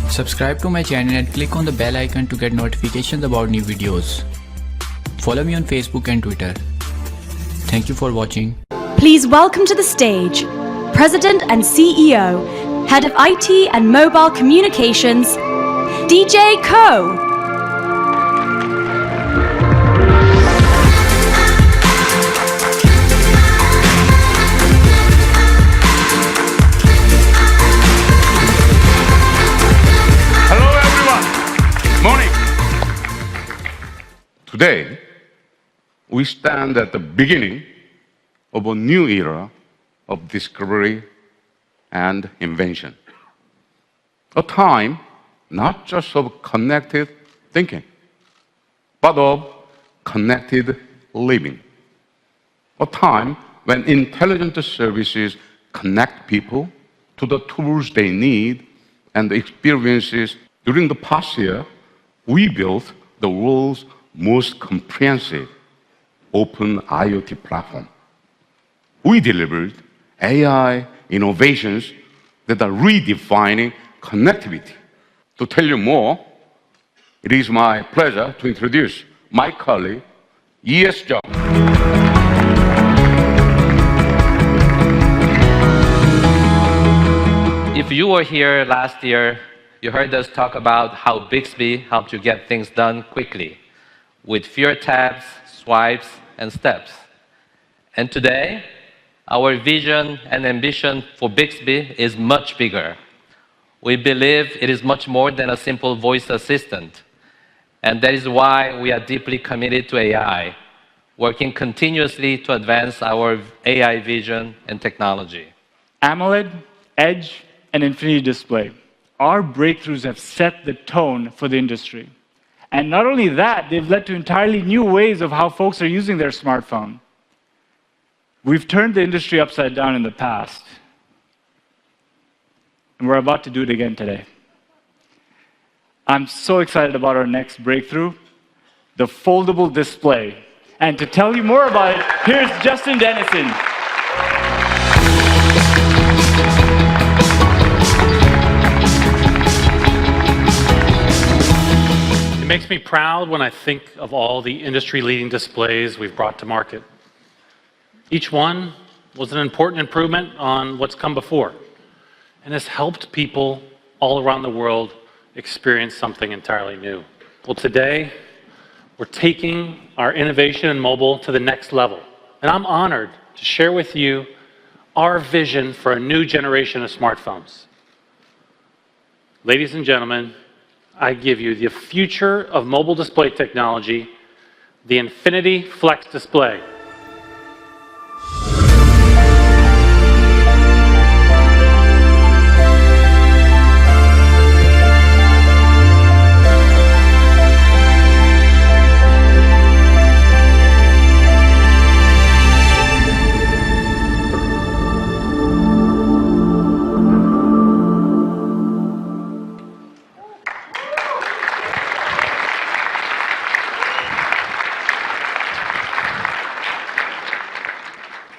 Subscribe to my channel and click on the bell icon to get notifications about new videos. Follow me on Facebook and Twitter. Thank you for watching. Please welcome to the stage President and CEO, Head of IT and Mobile Communications, DJ Ko. Today, we stand at the beginning of a new era of discovery and invention. A time not just of connected thinking, but of connected living. A time when intelligent services connect people to the tools they need and the experiences. During the past year, we built the world's most comprehensive open IoT platform. We delivered AI innovations that are redefining connectivity. To tell you more, it is my pleasure to introduce my colleague, E.S. Jung. If you were here last year, you heard us talk about how Bixby helped you get things done quickly, with fewer tabs, swipes, and steps. And today, our vision and ambition for Bixby is much bigger. We believe it is much more than a simple voice assistant. And that is why we are deeply committed to AI, working continuously to advance our AI vision and technology. AMOLED, Edge, and Infinity Display. Our breakthroughs have set the tone for the industry. And not only that, they've led to entirely new ways of how folks are using their smartphone. We've turned the industry upside down in the past, and we're about to do it again today. I'm so excited about our next breakthrough, the foldable display. And to tell you more about it, here's Justin Dennison. It makes me proud when I think of all the industry-leading displays we've brought to market. Each one was an important improvement on what's come before, and has helped people all around the world experience something entirely new. Well, today, we're taking our innovation in mobile to the next level, and I'm honored to share with you our vision for a new generation of smartphones. Ladies and gentlemen, I give you the future of mobile display technology, the Infinity Flex Display.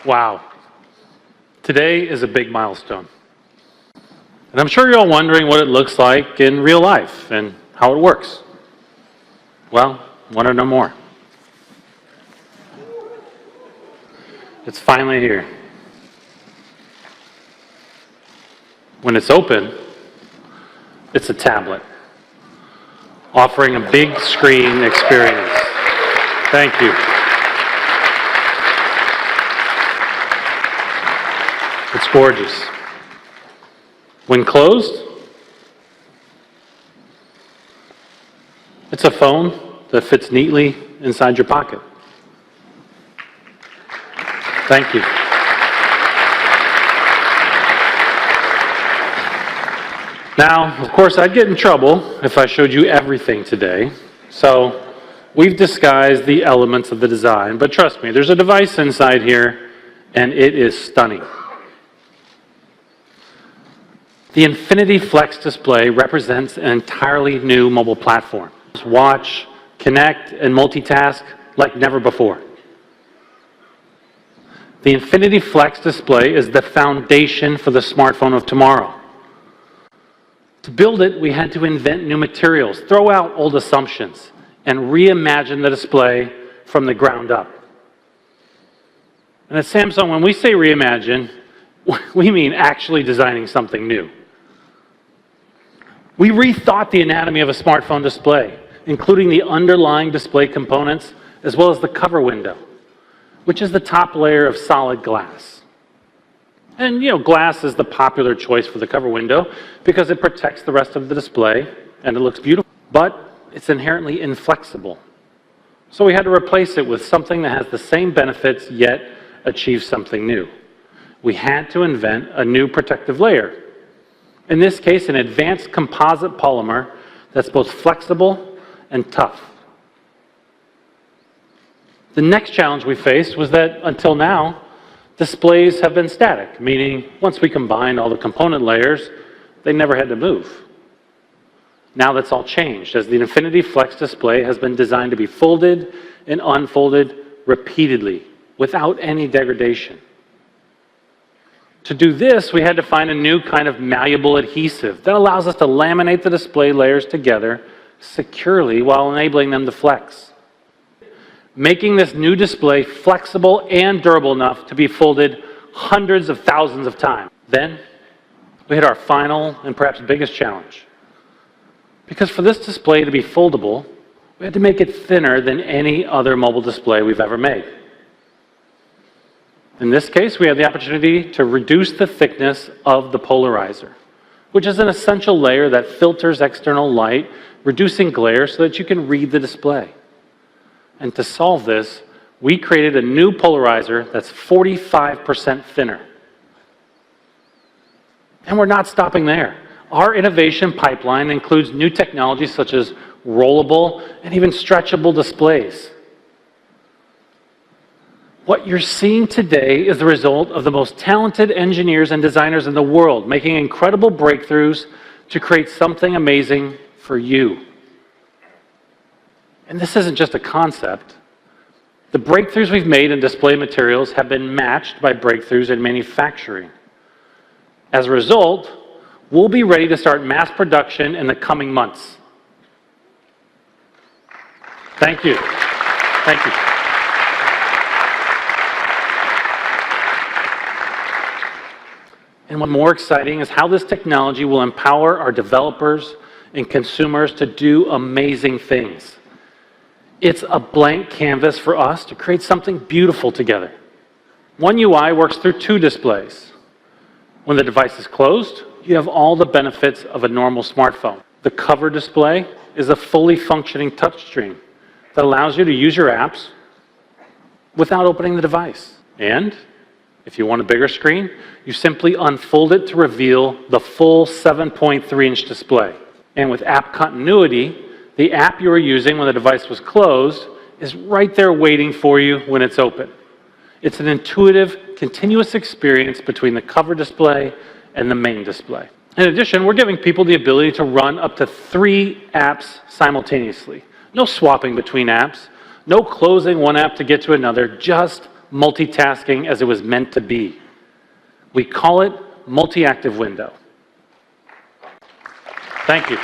Wow. Today is a big milestone. And I'm sure you're all wondering what it looks like in real life and how it works. Well, want to know more? It's finally here. When it's open, it's a tablet, offering a big screen experience. Thank you. It's gorgeous. When closed, it's a phone that fits neatly inside your pocket. Thank you. Now, of course, I'd get in trouble if I showed you everything today. So we've disguised the elements of the design, but trust me, there's a device inside here, and it is stunning. The Infinity Flex Display represents an entirely new mobile platform. Watch, connect, and multitask like never before. The Infinity Flex Display is the foundation for the smartphone of tomorrow. To build it, we had to invent new materials, throw out old assumptions, and reimagine the display from the ground up. And at Samsung, when we say reimagine, we mean actually designing something new. We rethought the anatomy of a smartphone display, including the underlying display components, as well as the cover window, which is the top layer of solid glass. And, glass is the popular choice for the cover window because it protects the rest of the display and it looks beautiful, but it's inherently inflexible. So we had to replace it with something that has the same benefits yet achieve something new. We had to invent a new protective layer. In this case, an advanced composite polymer that's both flexible and tough. The next challenge we faced was that, until now, displays have been static, meaning once we combined all the component layers, they never had to move. Now that's all changed, as the Infinity Flex display has been designed to be folded and unfolded repeatedly, without any degradation. To do this, we had to find a new kind of malleable adhesive that allows us to laminate the display layers together securely while enabling them to flex, making this new display flexible and durable enough to be folded hundreds of thousands of times. Then, we hit our final and perhaps biggest challenge. Because for this display to be foldable, we had to make it thinner than any other mobile display we've ever made. In this case, we had the opportunity to reduce the thickness of the polarizer, which is an essential layer that filters external light, reducing glare so that you can read the display. And to solve this, we created a new polarizer that's 45% thinner. And we're not stopping there. Our innovation pipeline includes new technologies such as rollable and even stretchable displays. What you're seeing today is the result of the most talented engineers and designers in the world making incredible breakthroughs to create something amazing for you. And this isn't just a concept. The breakthroughs we've made in display materials have been matched by breakthroughs in manufacturing. As a result, we'll be ready to start mass production in the coming months. Thank you. Thank you. And what's more exciting is how this technology will empower our developers and consumers to do amazing things. It's a blank canvas for us to create something beautiful together. One UI works through two displays. When the device is closed, you have all the benefits of a normal smartphone. The cover display is a fully functioning touchscreen that allows you to use your apps without opening the device. And if you want a bigger screen, you simply unfold it to reveal the full 7.3-inch display. And with app continuity, the app you were using when the device was closed is right there waiting for you when it's open. It's an intuitive, continuous experience between the cover display and the main display. In addition, we're giving people the ability to run up to 3 apps simultaneously. No swapping between apps, no closing one app to get to another, just multitasking as it was meant to be. We call it multi-active window. Thank you.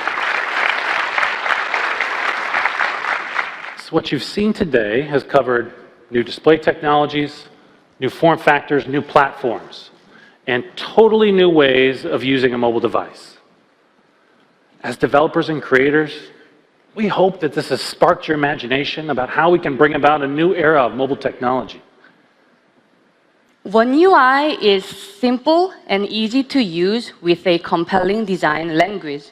So what you've seen today has covered new display technologies, new form factors, new platforms, and totally new ways of using a mobile device. As developers and creators, we hope that this has sparked your imagination about how we can bring about a new era of mobile technology. One UI is simple and easy to use with a compelling design language.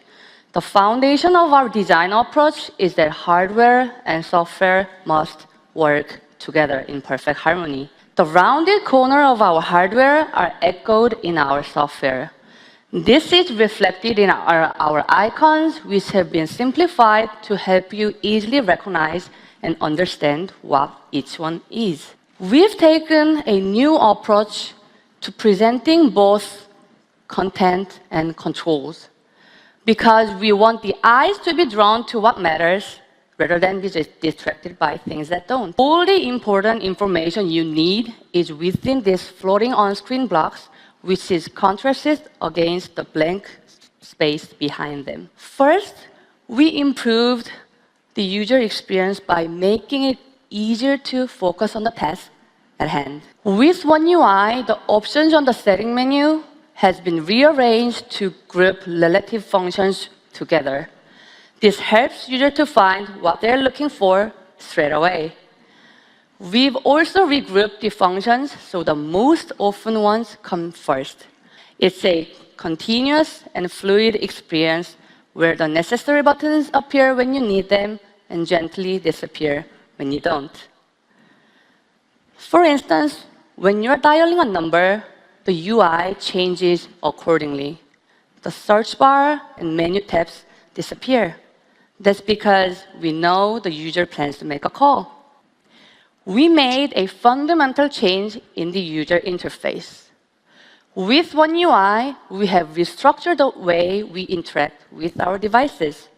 The foundation of our design approach is that hardware and software must work together in perfect harmony. The rounded corner of our hardware are echoed in our software. This is reflected in our icons, which have been simplified to help you easily recognize and understand what each one is. We've taken a new approach to presenting both content and controls because we want the eyes to be drawn to what matters rather than be distracted by things that don't. All the important information you need is within these floating on-screen blocks, which is contrasted against the blank space behind them. First, we improved the user experience by making it easier to focus on the task at hand. With One UI, the options on the setting menu has been rearranged to group relative functions together. This helps users to find what they're looking for straight away. We've also regrouped the functions so the most often ones come first. It's a continuous and fluid experience where the necessary buttons appear when you need them and gently disappear when you don't. For instance, when you're dialing a number, the UI changes accordingly. The search bar and menu tabs disappear. That's because we know the user plans to make a call. We made a fundamental change in the user interface. With One UI, we have restructured the way we interact with our devices.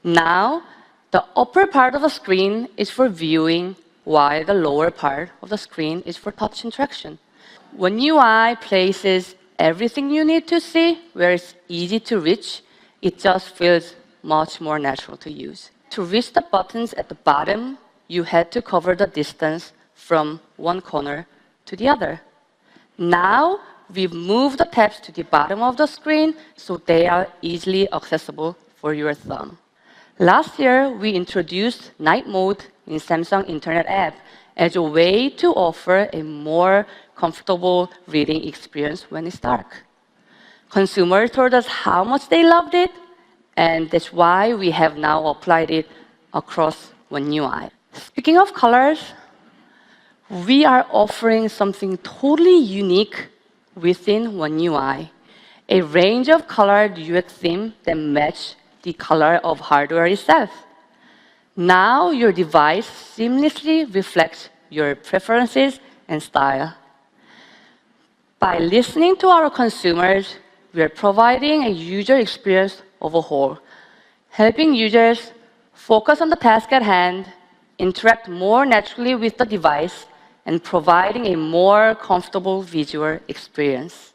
Now, the upper part of the screen is for viewing, while the lower part of the screen is for touch interaction. One UI places everything you need to see where it's easy to reach. It just feels much more natural to use. To reach the buttons at the bottom, you had to cover the distance from one corner to the other. Now, we've moved the tabs to the bottom of the screen so they are easily accessible for your thumb. Last year, we introduced night mode in Samsung Internet app as a way to offer a more comfortable reading experience when it's dark. Consumers told us how much they loved it, and that's why we have now applied it across One UI. Speaking of colors, we are offering something totally unique within One UI, a range of colored UX themes that match the color of hardware itself. Now your device seamlessly reflects your preferences and style. By listening to our consumers, we are providing a user experience overhaul, helping users focus on the task at hand, interact more naturally with the device, and providing a more comfortable visual experience.